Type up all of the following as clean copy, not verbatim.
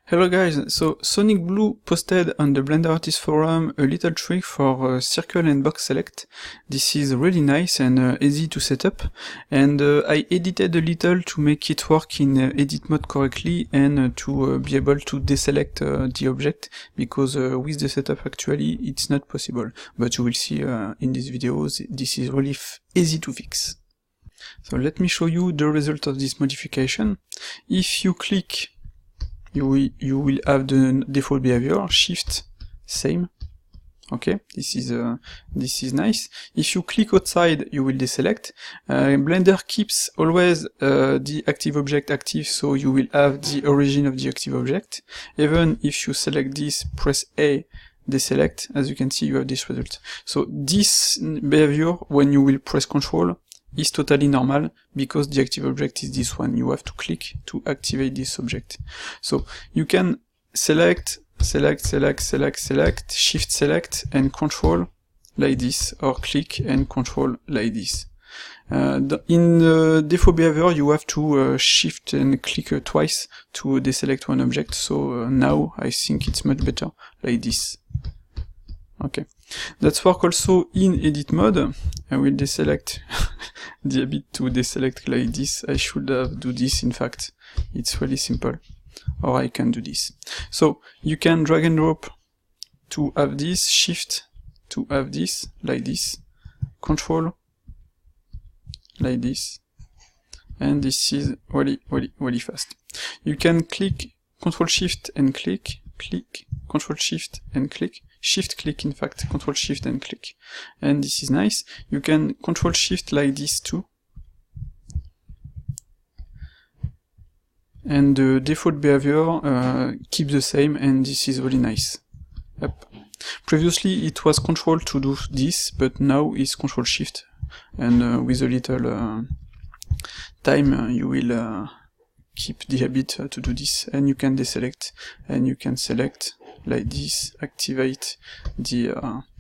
Hello guys, so Sonic Blue posted on the Blender Artist forum a little trick for circle and box select. This is really nice and easy to set up, and I edited a little to make it work in edit mode correctly and to be able to deselect the object, because with the setup actually it's not possible, but you will see in these videos this is really easy to fix. So let me show you the result of this modification. If you click, you will have the default behavior, shift, same. Okay, this is nice. If you click outside, you will deselect. Blender keeps always the active object active, so you will have the origin of the active object. Even if you select this, press A, deselect, as you can see you have this result. So this behavior, when you will press Ctrl, is totally normal, because the active object is this one. You have to click to activate this object. So you can select, shift select, and control like this, or click and control like this. In the default behavior you have to shift and click twice to deselect one object, so now I think it's much better like this. Okay, that's work also in edit mode. I will deselect the habit to deselect like this. I should have do this, in fact. It's really simple. Or I can do this. So you can drag and drop to have this, shift to have this, like this, control, like this, and this is really fast. You can click, control shift and click, control shift and click, shift click, in fact, control shift and click, and this is nice. You can control shift like this too, and the default behavior keeps the same, and this is really nice. Yep. Previously it was control to do this, but now it's control shift, and with a little time you will keep the habit to do this, and you can deselect, and you can select like this, activate the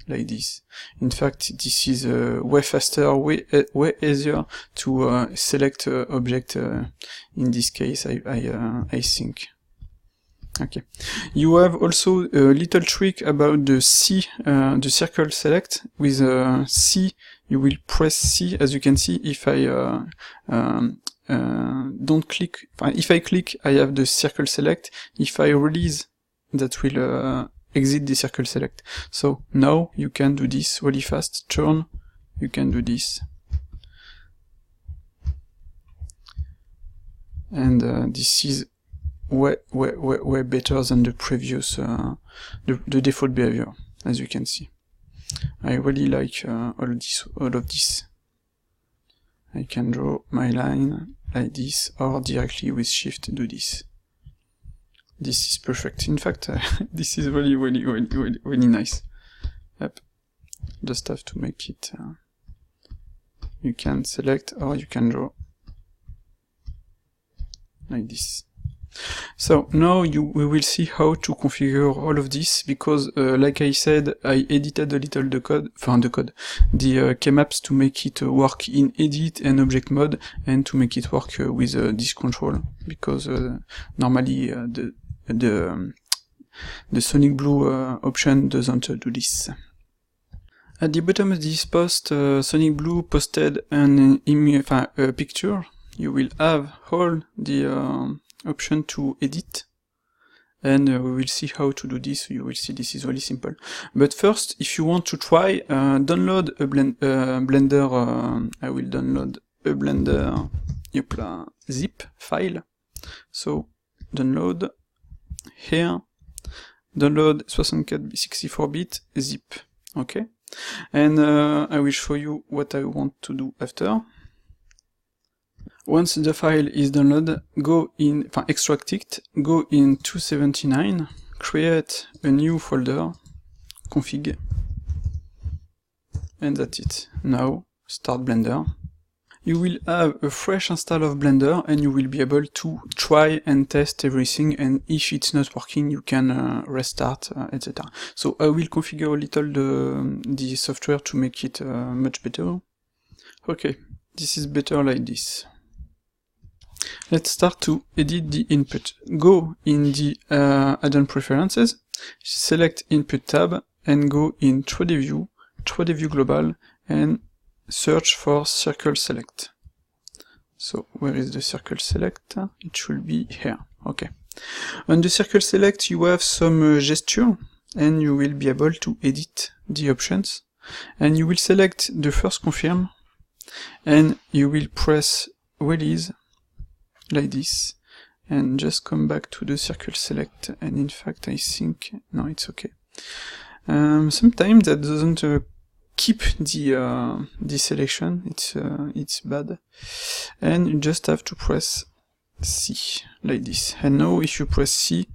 like this. In fact, this is way faster, way easier to select object in this case, I think. Okay. You have also a little trick about the C, the circle select. With C, you will press C, as you can see. If I don't click, if I click, I have the circle select. If I release, that will exit the circle select. So now you can do this really fast. Turn, you can do this, and this is way better than the previous the default behavior, as you can see. I really like all of this. I can draw my line like this, or directly with shift do this. This is perfect. In fact, this is really nice. Yep. Just have to make it. You can select, or you can draw like this. So now we will see how to configure all of this, because like I said, I edited a little the kemaps to make it work in edit and object mode, and to make it work with this control, because normally the Sonic Blue option doesn't do this. At the bottom of this post, Sonic Blue posted a picture. You will have all the option to edit, and we will see how to do this. You will see this is really simple. But first, if you want to try, download a Blender. I will download a Blender zip file. So download here, download 64-bit zip. Okay, and I will show you what I want to do after. Once the file is downloaded, go in, extract it, go in 279, create a new folder, config, and that's it. Now, start Blender. You will have a fresh install of Blender, and you will be able to try and test everything, and if it's not working, you can restart, etc. So I will configure a little the software to make it much better. Okay, this is better like this. Let's start to edit the input. Go in the add-on preferences, select input tab, and go in 3D view, 3D view global, and search for circle select. So where is the circle select? It should be here. Okay. On the circle select you have some gesture, and you will be able to edit the options. And you will select the first confirm, and you will press release like this, and just come back to the circle select. And in fact I think no, it's okay. Sometimes that doesn't keep the selection. It's bad, and you just have to press C like this. And now if you press C,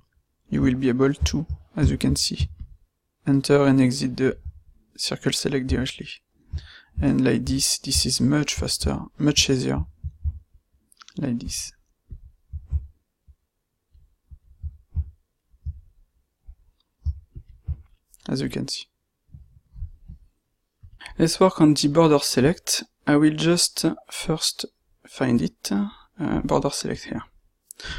you will be able to, as you can see, enter and exit the circle select directly. And like this is much faster, much easier, like this. As you can see. Let's work on the border select. I will just first find it, border select here.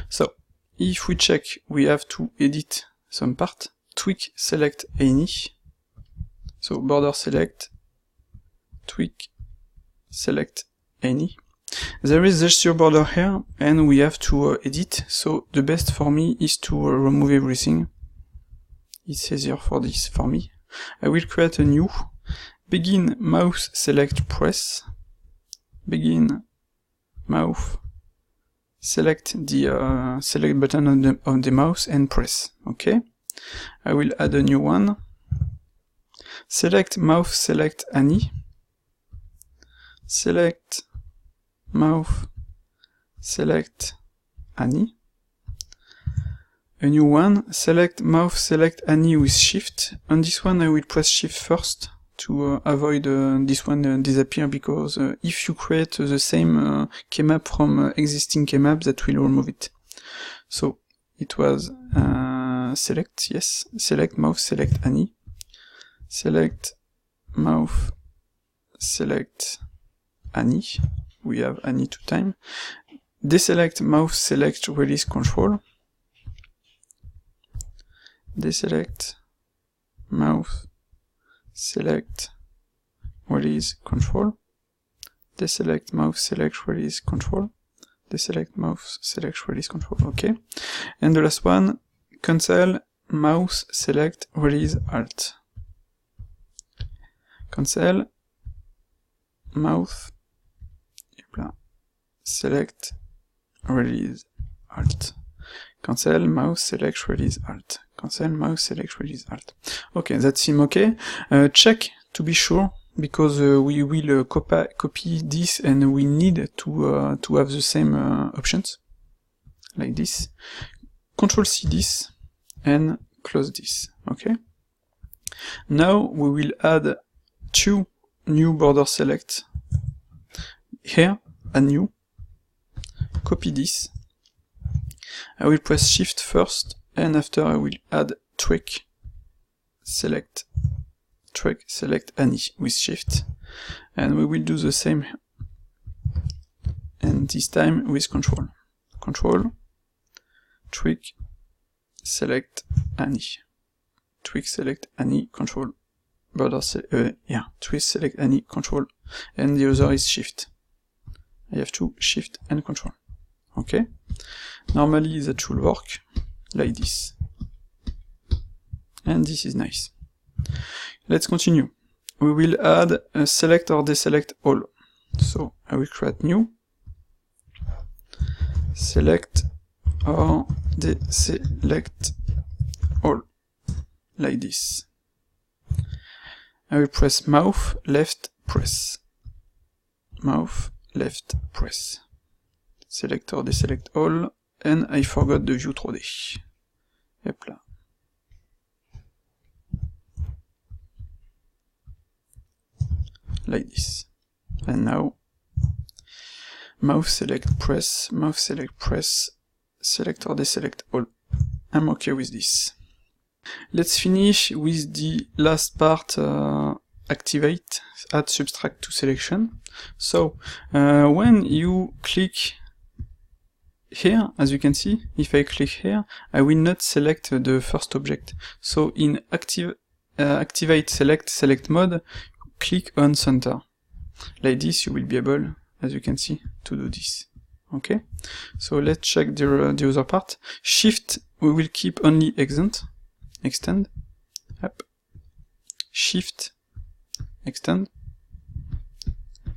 So, if we check, we have to edit some part, tweak select any. So border select, tweak select any. There is gesture border here, and we have to edit. So the best for me is to remove everything. It's easier for this for me. I will create a new. Begin mouse select press. Begin mouse select the select button on the mouse and press. Okay. I will add a new one. Select mouse select any. Select mouse select any. A new one. Select mouse select any with shift. On this one I will press shift first to avoid this one disappear, because if you create the same keymap from existing keymap, that will remove it. So it was select, yes, select mouse select any. Select mouse select any. We have any 2 times. Deselect mouse select release control. Deselect mouse select release control. Deselect mouse select release control. Deselect mouse select release control. Okay. And the last one, cancel mouse select release alt. Cancel mouse select release alt. Cancel mouse select release alt. Cancel mouse select release alt. Okay, that seems okay. Check to be sure, because we will copy this, and we need to have the same options like this. Control C this and close this. Okay. Now we will add 2 new border select. Here, a new. Copy this. I will press shift first, and after I will add tweak select any with shift, and we will do the same, and this time with control. Control, tweak select any. Tweak select any, control, border tweak select any, control, and the other is shift. I have to shift and control. Okay. Normally that should work like this. And this is nice. Let's continue. We will add a select or deselect all. So I will create new. Select or deselect all. Like this. I will press mouse left press. Mouse left press. Select or deselect all, and I forgot the view 3D. Hop là. Like this. And now, mouse select press, select or deselect all. I'm okay with this. Let's finish with the last part, activate, add subtract to selection. So, when you click here, as you can see, if I click here, I will not select the first object. So in activate select mode, click on center. Like this, you will be able, as you can see, to do this. Okay? So let's check the other part. Shift, we will keep only extend. Up. Shift, extend.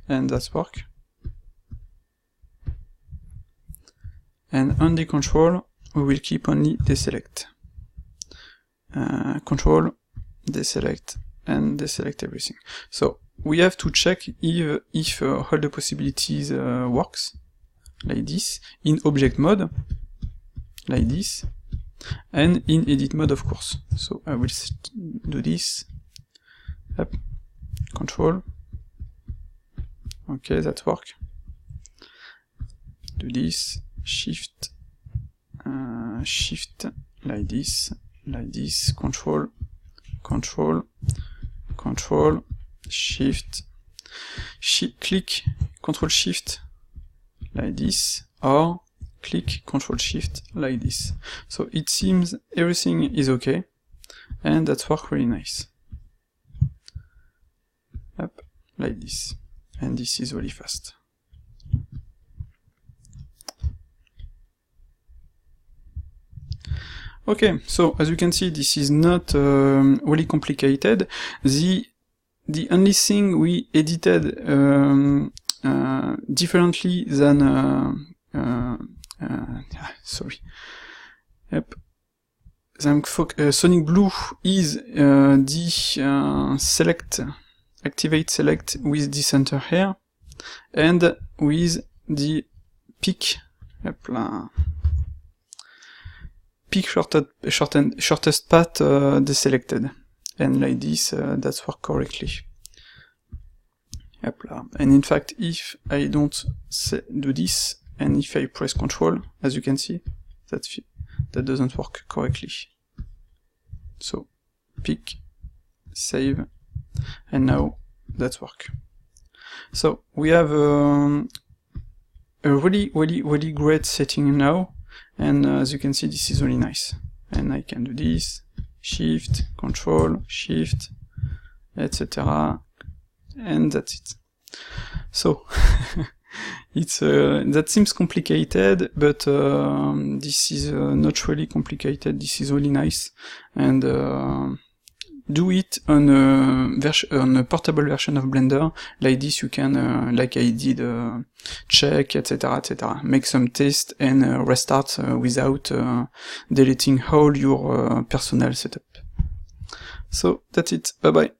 And that's work. And on the control, we will keep only deselect. Control, deselect, and deselect everything. So we have to check if all the possibilities works, like this, in object mode, like this, and in edit mode, of course. So I will do this, up, control, okay, that works. Do this, shift, shift, like this, control, control, control, shift, click, control shift, like this, or click, control shift, like this. So it seems everything is okay, and that works really nice. Up, like this, and this is really fast. Okay, so as you can see, this is not really complicated. The only thing we edited differently than sorry. Yep. Sonic Blue is the activate select with the center here, and with the pick. Yep, pick shortest path deselected, and like this, that's worked correctly. Yep. And in fact, if I don't do this, and if I press Control, as you can see, that doesn't work correctly. So, pick, save, and now that's work. So we have a really great setting now. And as you can see, this is really nice. And I can do this, shift, control, shift, etc. And that's it. So, it's that seems complicated, but this is not really complicated. This is really nice. And do it on a portable version of Blender. Like this, you can, like I did, check, etc., etc. Make some tests and restart without deleting all your personal setup. So that's it. Bye bye.